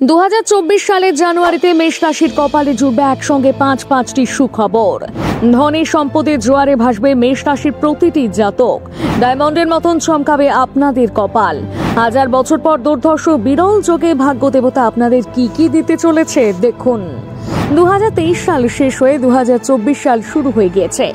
2024 সালের জানুয়ারিতে মেষ রাশির কপালে জুড়বে একসঙ্গে পাঁচটি সুখবর। ধনী সম্পদের জোয়ারে ভাসবে মেষ রাশির প্রতিটি জাতক। ডায়মন্ডের মতন চমকাবে আপনাদের কপাল। হাজার বছর পর দুর্ধর্ষ বিরল যোগে ভাগ্য দেবতা আপনাদের কি দিতে চলেছে দেখুন। 2023 সাল শেষ হয়ে 2024 সাল শুরু হয়ে গিয়েছে।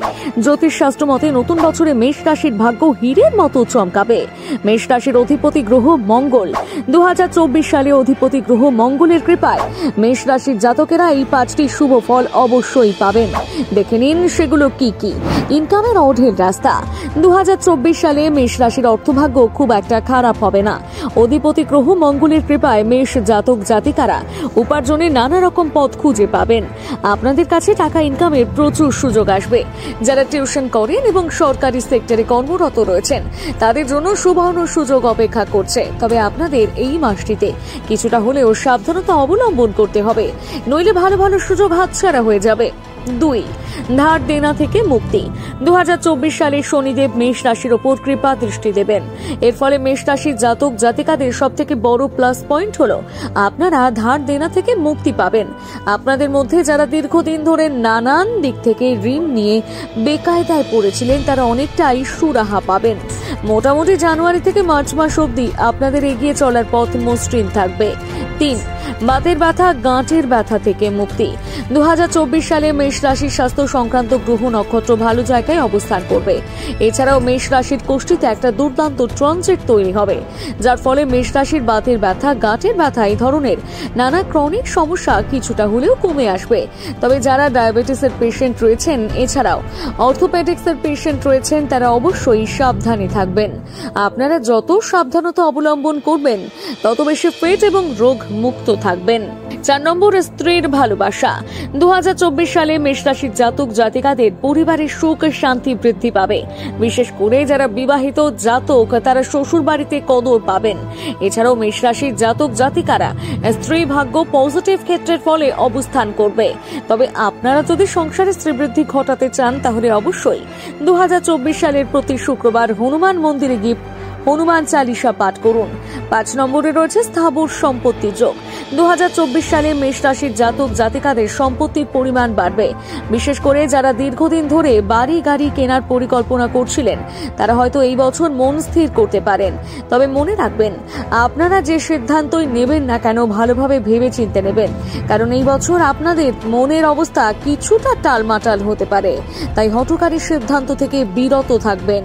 জ্যোতিষশাস্ত্র মতে নতুন বছরে মেষ রাশির ভাগ্য হীরের মতো চমকাবে। মেষ রাশির অধিপতি গ্রহ মঙ্গল। 2024 সালে অধিপতি গ্রহ মঙ্গলের কৃপায় মেষ রাশির জাতকেরা এই 5টি শুভ ফল অবশ্যই পাবেন। দেখে নিন সেগুলো কি। ইনকামের অঢেল রাস্তা। 2024 সালে মেষ রাশির অর্থভাগ্য খুব একটা খারাপ হবে না। অধিপতি গ্রহ মঙ্গলের কৃপায় মেষ জাতক জাতিকারা উপার্জনের নানা রকম পথ খুঁজে পাবেন। আপনাদের কাছে টাকা ইনকামের প্রচুর সুযোগ আসবে। যারা টিউশন করেন এবং সরকারি সেক্টরে কর্মরত রয়েছেন তাদের জন্য সুবর্ণ সুযোগ অপেক্ষা করছে। তবে আপনাদের এই মাসটিতে কিছুটা হলেও সাবধানতা অবলম্বন করতে হবে, নইলে ভালো সুযোগ হাতছাড়া হয়ে যাবে। 2. ধার দেনা থেকে মুক্তি। 2024 সালে শনিদেব মেষ রাশির ওপর কৃপা দৃষ্টি দেবেন। এর ফলে মেষ রাশির জাতক জাতিকাদের সবথেকে বড় প্লাস পয়েন্ট হলো আপনারা ধার দেনা থেকে মুক্তি পাবেন। আপনাদের মধ্যে যারা দীর্ঘদিন ধরে নানান দিক থেকে ঋণ নিয়ে বেকায়দায় পড়েছিলেন তারা অনেকটাই সুরাহা পাবেন। মোটামুটি জানুয়ারি থেকে মার্চ মাস অবধি আপনাদের এগিয়ে চলার পথ মসৃণ থাকবে। 3. বাতের ব্যথা গাঁটের ব্যথা থেকে মুক্তি। 2024 সালে মেষ রাশির স্বাস্থ্য সংক্রান্ত গ্রহ নক্ষত্র ভালো জায়গায় অবস্থান করবে। এছাড়াও মেষ রাশির কোষ্ঠীতে একটা দুর্দান্ত ট্রানজিট তৈরি হবে, যার ফলে মেষ রাশির বাতের ব্যথা গাঁটের ব্যথা এই ধরনের নানা ক্রনিক সমস্যা কিছুটা হলেও কমে আসবে। তবে যারা ডায়াবেটিসের পেশেন্ট রয়েছেন এছাড়াও অর্থোপেডিক্সের পেশেন্ট রয়েছেন তারা অবশ্যই সাবধানে থাকবেন। আপনারা যত সাবধানতা অবলম্বন করবেন তত বেশি ফিট এবং রোগ মুক্ত থাকবেন। 4 নম্বর, স্ত্রীর ভালোবাসা। 2024 সালে মেষ রাশির জাতক জাতিকাদের পরিবারের সুখ শান্তি বৃদ্ধি পাবে। বিশেষ করে যারা বিবাহিত জাতক তারা শ্বশুর বাড়িতে কদর পাবেন। এছাড়াও মেষ রাশির জাতক জাতিকারা স্ত্রী ভাগ্য পজিটিভ ক্ষেত্রের ফলে অবস্থান করবে। তবে আপনারা যদি সংসারে স্ত্রী বৃদ্ধি ঘটাতে চান তাহলে অবশ্যই 2024 সালের প্রতি শুক্রবার হনুমান মন্দিরে গিয়ে হনুমান চালিসা পাঠ করুন। 5 নম্বরে রয়েছে স্থাবর সম্পত্তি যোগ। 2024 সালে মেষ রাশির জাতক জাতিকাদের সম্পত্তির পরিমাণ বাড়বে। বিশেষ করে যারা দীর্ঘদিন ধরে বাড়ি গাড়ি কেনার পরিকল্পনা করছিলেন তারা হয়তো এই বছর মন স্থির করতে পারেন। তবে মনে রাখবেন আপনারা যে সিদ্ধান্তই নেবেন না কেন ভালোভাবে ভেবে চিন্তে নেবেন, কারণ এই বছর আপনাদের মনের অবস্থা কিছুটা টালমাটাল হতে পারে। তাই হঠকারী সিদ্ধান্ত থেকে বিরত থাকবেন।